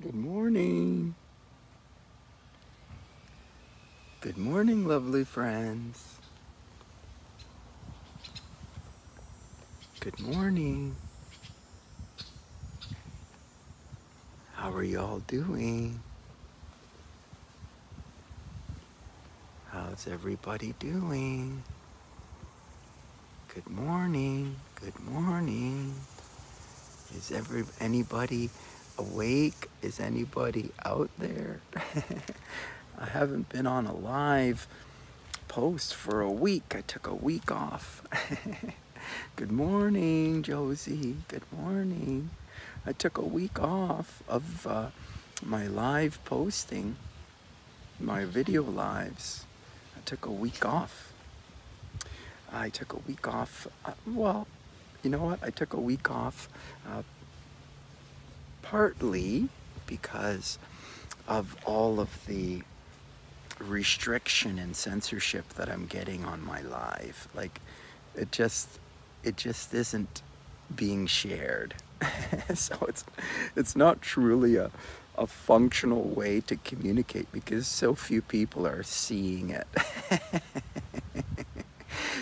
Good morning. Good morning, lovely friends. Good morning. How are y'all doing? How's everybody doing? Good morning. Good morning. Is anybody awake? Is anybody out there? I haven't been on a live post for a week. I took a week off. Good morning, Josie. Good morning. I took a week off of my live posting, my video lives. I took a week off. Well, you know what? I took a week off partly because of all of the restriction and censorship that I'm getting on my live. Like, it just isn't being shared. So it's not truly a functional way to communicate because so few people are seeing it.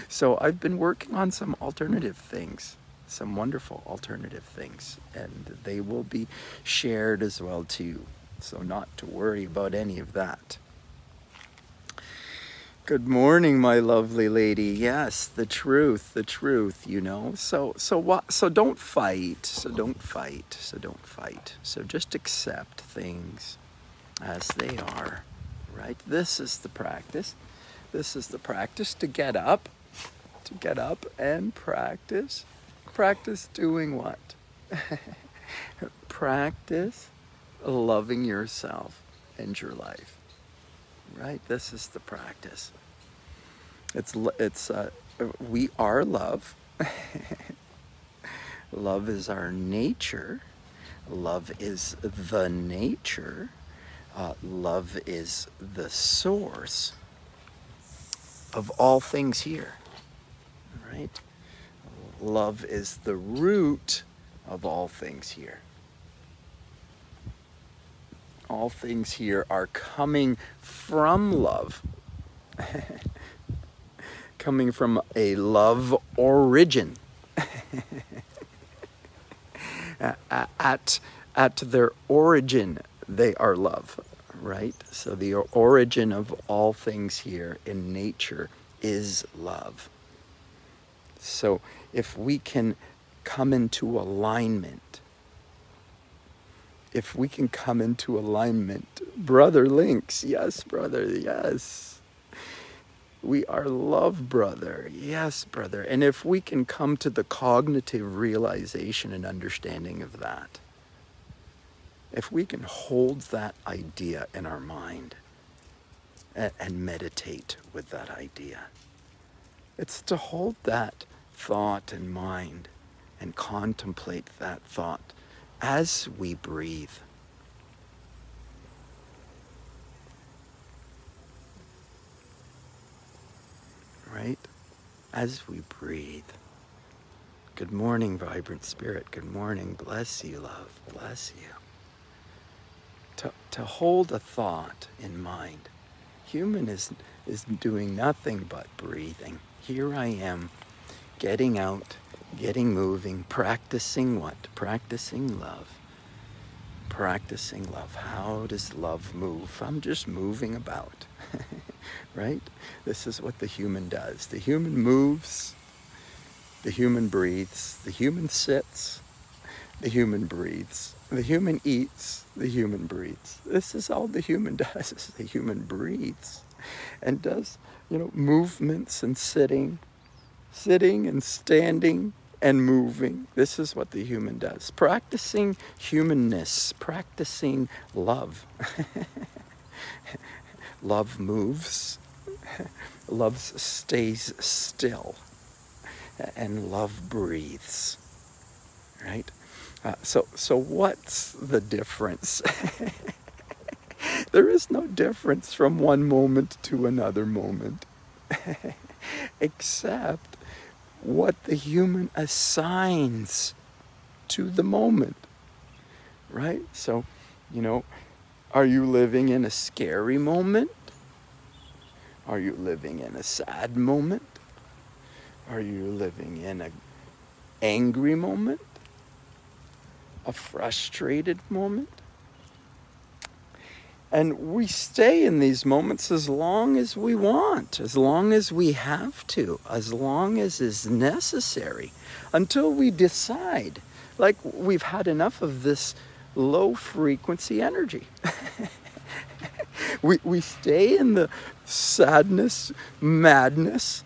So I've been working on some alternative things, some wonderful alternative things, and they will be shared as well too. So not to worry about any of that. Good morning, my lovely lady. Yes, the truth, you know. So don't fight. So don't fight. So just accept things as they are, right? This is the practice. This is the practice to get up and practice. Practice doing what? Practice loving yourself and your life. Right? This is the practice. We are love. Love is our nature. Love is the nature. Love is the source of all things here. Right? Love is the root of all things here. All things here are coming from love. Coming from a love origin. At their origin, they are love, right? So the origin of all things here in nature is love. So if we can come into alignment, brother links, yes, brother, yes. We are love, brother, yes, brother. And if we can come to the cognitive realization and understanding of that, if we can hold that idea in our mind and meditate with that idea, it's to hold that thought in mind and contemplate that thought as we breathe. Right? As we breathe. Good morning, vibrant spirit. Good morning. Bless you, love. Bless you. To hold a thought in mind. Human is doing nothing but breathing. Here I am, getting out, getting moving, practicing what? Practicing love. Practicing love. How does love move? I'm just moving about. Right? This is what the human does. The human moves, the human breathes, the human sits, the human breathes, the human eats, the human breathes. This is all the human does. The human breathes and does, movements and sitting and standing and moving. This is what the human does. Practicing humanness, practicing love. Love moves. Love stays still. And love breathes. Right? So what's the difference? There is no difference from one moment to another moment. Except what the human assigns to the moment. Right? So You know, are you living in a scary moment? Are you living in a sad moment? Are you living in an angry moment? A frustrated moment? And we stay in these moments as long as we want, as long as we have to, as long as is necessary, until we decide, like, we've had enough of this low frequency energy. we stay in the sadness, madness,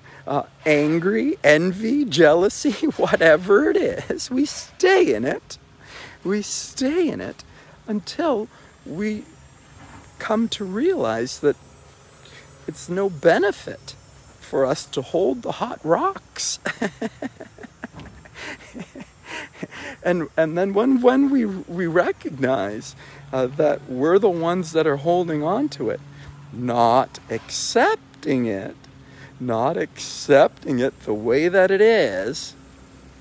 angry, envy, jealousy, whatever it is. We stay in it. We stay in it until we come to realize that it's no benefit for us to hold the hot rocks. and then when we recognize that we're the ones that are holding on to it, not accepting it the way that it is,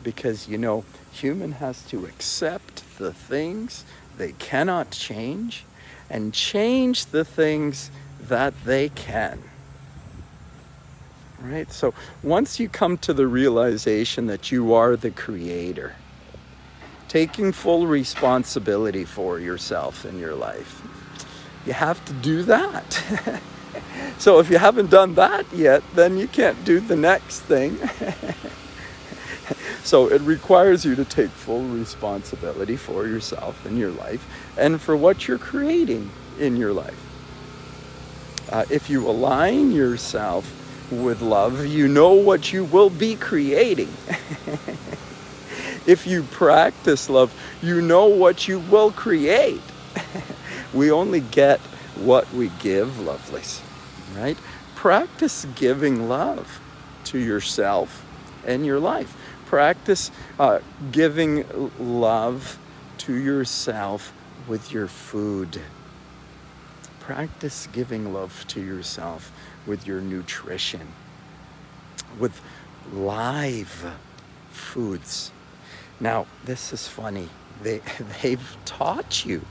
because, you know, human has to accept the things they cannot change and change the things that they can. Right? So once you come to the realization that you are the creator, taking full responsibility for yourself in your life, you have to do that. So if you haven't done that yet, then you can't do the next thing. So it requires you to take full responsibility for yourself in your life and for what you're creating in your life. If you align yourself with love, you know what you will be creating. If you practice love, you know what you will create. We only get what we give, lovelies, right? Practice giving love to yourself and your life. Practice giving love to yourself with your food. Practice giving love to yourself with your nutrition, with live foods. Now, this is funny. They've taught you.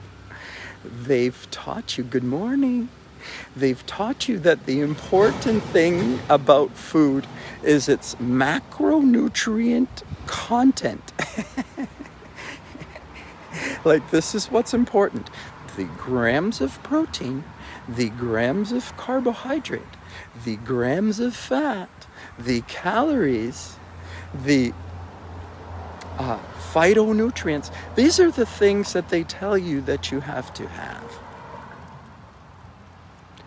Good morning. They've taught you that the important thing about food is its macronutrient content. Like, this is what's important. The grams of protein, the grams of carbohydrate, the grams of fat, the calories, the phytonutrients. These are the things that they tell you that you have to have.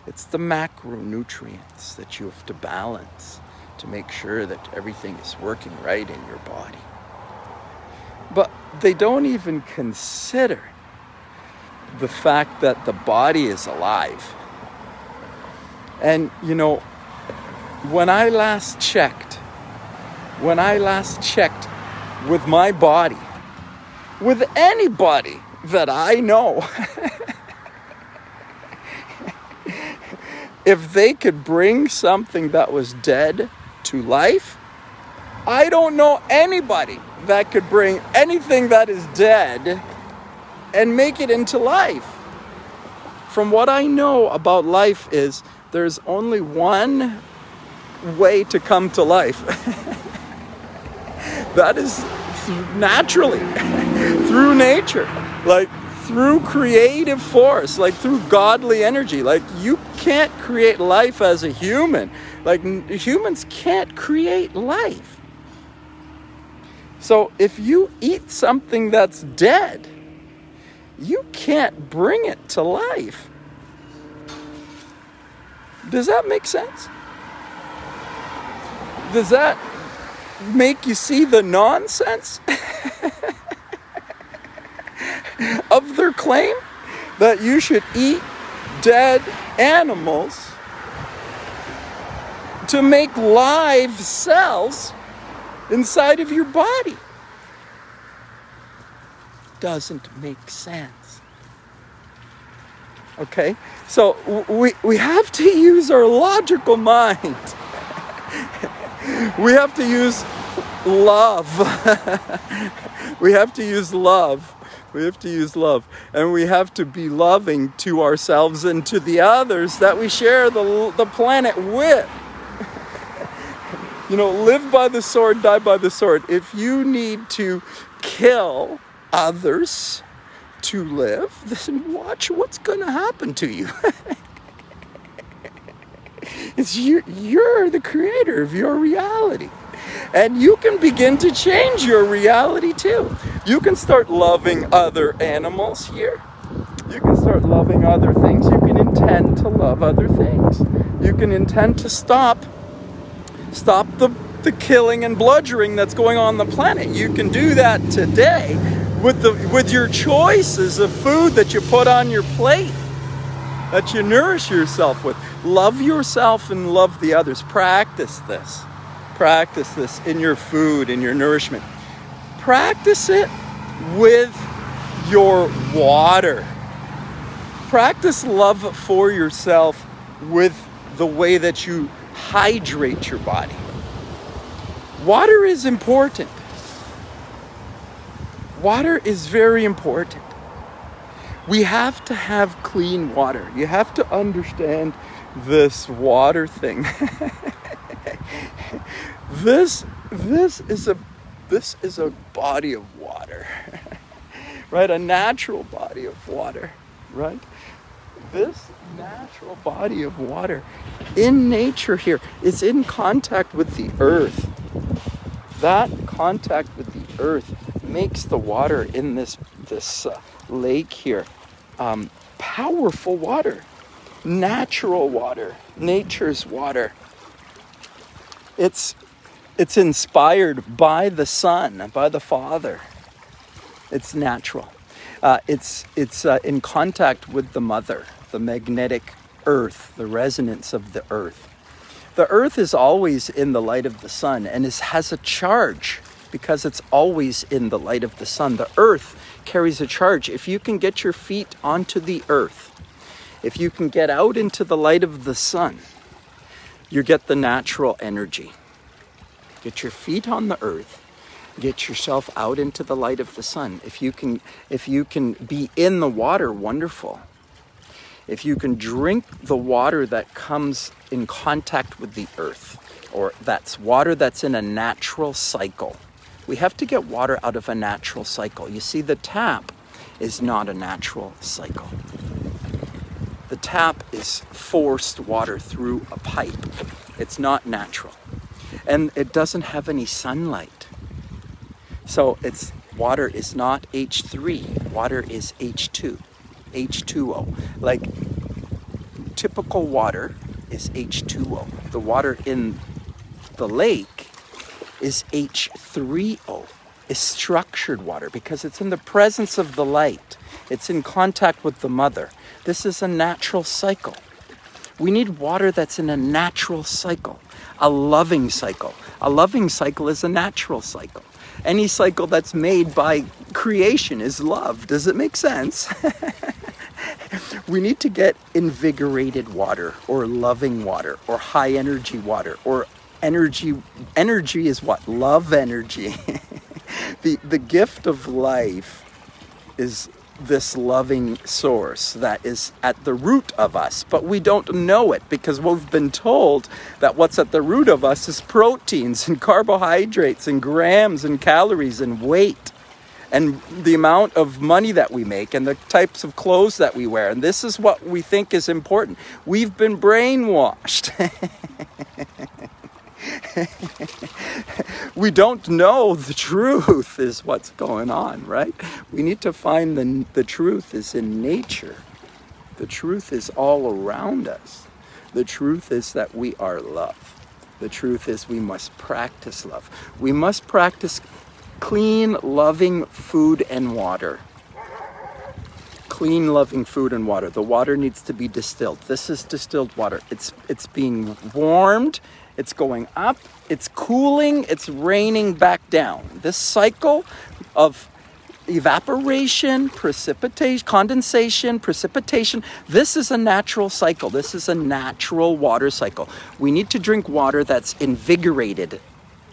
It's the macronutrients that you have to balance to make sure that everything is working right in your body. But they don't even consider the fact that the body is alive. And, you know, when I last checked with my body, with anybody that I know, if they could bring something that was dead to life, I don't know anybody that could bring anything that is dead and make it into life. From what I know about life is there's only one way to come to life. That is naturally, through nature, like through creative force, like through godly energy. Like, you can't create life as a human. Like, humans can't create life. So if you eat something that's dead, you can't bring it to life. Does that make sense? Does that make you see the nonsense of their claim that you should eat dead animals to make live cells inside of your body? Doesn't make sense. Okay? So we have to use our logical mind. We have to use love. We have to use love We have to use love. And we have to be loving to ourselves and to the others that we share the planet with. You know, live by the sword, die by the sword. If you need to kill others to live, then watch what's going to happen to you. You're the creator of your reality. And you can begin to change your reality too. You can start loving other animals here. You can start loving other things. You can intend to love other things. You can intend to stop the killing and bludgeoning that's going on the planet. You can do that today with your choices of food that you put on your plate, that you nourish yourself with. Love yourself and love the others. Practice this. Practice this in your food, in your nourishment. Practice it with your water. Practice love for yourself with the way that you hydrate your body. Water is important. Water is very important. We have to have clean water. You have to understand this water thing. This is a body of water, right? A natural body of water, right? This natural body of water in nature here is in contact with the earth. That contact with the earth makes the water in this lake here powerful water, natural water, nature's water. It's inspired by the Son, by the Father. It's natural. It's in contact with the Mother, the magnetic earth, the resonance of the earth. The earth is always in the light of the sun and has a charge because it's always in the light of the sun. The earth carries a charge. If you can get your feet onto the earth, if you can get out into the light of the sun, you get the natural energy. Get your feet on the earth. Get yourself out into the light of the sun. If you can be in the water, wonderful. If you can drink the water that comes in contact with the earth, or that's water that's in a natural cycle. We have to get water out of a natural cycle. You see, the tap is not a natural cycle. The tap is forced water through a pipe. It's not natural. And it doesn't have any sunlight. So water is not H3. Water is H2. H2O. Like typical water is H2O. The water in the lake is H3O. Is structured water because it's in the presence of the light. It's in contact with the mother. This is a natural cycle. We need water that's in a natural cycle, a loving cycle. A loving cycle is a natural cycle. Any cycle that's made by creation is love. Does it make sense? We need to get invigorated water or loving water or high energy water or energy. Energy is what? Love energy. The gift of life is this loving source that is at the root of us, but we don't know it because we've been told that what's at the root of us is proteins and carbohydrates and grams and calories and weight and the amount of money that we make and the types of clothes that we wear. And this is what we think is important. We've been brainwashed. We don't know the truth is what's going on, right? We need to find the truth is in nature. The truth is all around us. The truth is that we are love. The truth is we must practice love. We must practice clean, loving food and water. Clean, loving food and water. The water needs to be distilled. This is distilled water. It's being warmed. It's going up, it's cooling, it's raining back down. This cycle of evaporation, precipitation, condensation, precipitation, this is a natural cycle. This is a natural water cycle. We need to drink water that's invigorated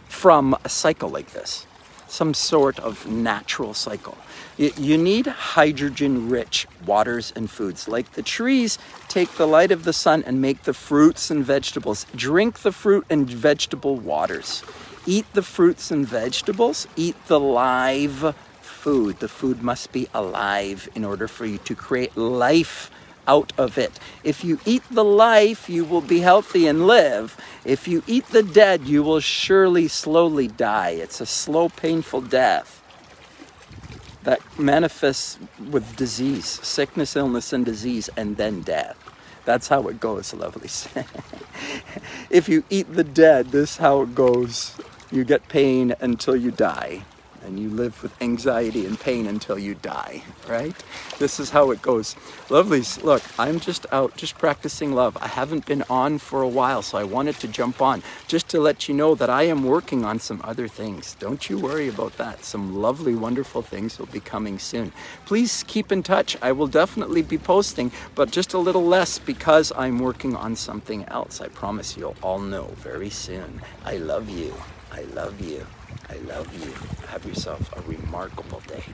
from a cycle like this. some sort of natural cycle. You need hydrogen-rich waters and foods. Like the trees take the light of the sun and make the fruits and vegetables. Drink the fruit and vegetable waters. Eat the fruits and vegetables. Eat the live food. The food must be alive in order for you to create life out of it. If you eat the life, you will be healthy and live. If you eat the dead, you will surely slowly die. It's a slow, painful death that manifests with disease, sickness, illness, and disease, and then death. That's how it goes, lovelies. If you eat the dead, this is how it goes. You get pain until you die. And you live with anxiety and pain until you die, right? This is how it goes. Lovelies, look, I'm just out, just practicing love. I haven't been on for a while, so I wanted to jump on just to let you know that I am working on some other things. Don't you worry about that. Some lovely, wonderful things will be coming soon. Please keep in touch. I will definitely be posting, but just a little less because I'm working on something else. I promise you'll all know very soon. I love you. I love you. I love you. Have yourself a remarkable day.